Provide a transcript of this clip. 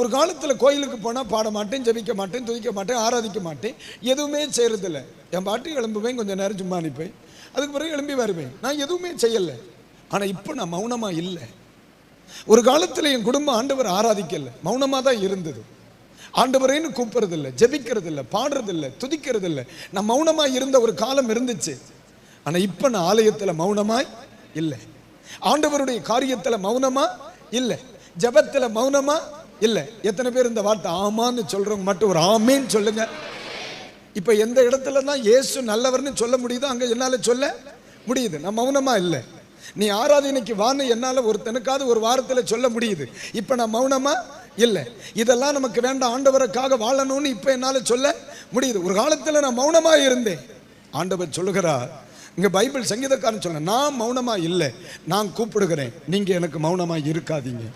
ஒரு காலத்தில் கோயிலுக்கு போனால் பாட மாட்டேன், ஜெபிக்க மாட்டேன், துதிக்க மாட்டேன், ஆராதிக்க மாட்டேன், எதுவுமே செய்கிறதில்ல. என் பாட்டு எழும்புவேன், கொஞ்சம் நேரம் சும்மா அனுப்பேன், அதுக்கு பிறகு எழும்பி வருவேன். நான் எதுவுமே செய்யலை. ஆனால் இப்போ நான் மௌனமாக இல்லை. ஒரு காலத்தில் என் குடும்பம் ஆண்டவர் ஆராதிக்கலை, மௌனமாக தான் இருந்தது. ஆண்டவரேன்னு கூப்பிட்றதில்லை, ஜெபிக்கிறதில்லை, பாடுறதில்லை, துதிக்கிறதில்லை. நான் மௌனமாக இருந்த ஒரு காலம் இருந்துச்சு. ஆனால் இப்போ நான் ஆலயத்தில் மௌனமாய் இல்லை, ஆண்டவருடைய காரியத்தில் மௌனமா இல்லை, ஜெபத்தில் மௌனமா இல்லை. எத்தனை பேர் இந்த வார்த்தை ஆமான்னு சொல்றவங்க மட்டும் ஒரு ஆமேன்னு சொல்லுங்க. இப்போ எந்த இடத்துல தான் இயேசு நல்லவர்னு சொல்ல முடியுதோ அங்கே என்னால் சொல்ல முடியுது. நான் மௌனமா இல்லை. நீ ஆராதனைக்கு வான்னு என்னால் ஒருத்தனுக்காவது ஒரு வாரத்தில் சொல்ல முடியுது. இப்போ நான் மௌனமா இல்லை. இதெல்லாம் நமக்கு வேண்டாம், ஆண்டவருக்காக வாழணும்னு இப்போ என்னால் சொல்ல முடியுது. ஒரு காலத்தில் நான் மௌனமா இருந்தேன். ஆண்டவர் சொல்லுகிறார், இங்கே பைபிள் சங்கீதக்காரன் சொல்ல, நான் மௌனமா இல்லை, நான் கூப்பிடுகிறேன், நீங்க எனக்கு மௌனமா இருக்காதீங்க.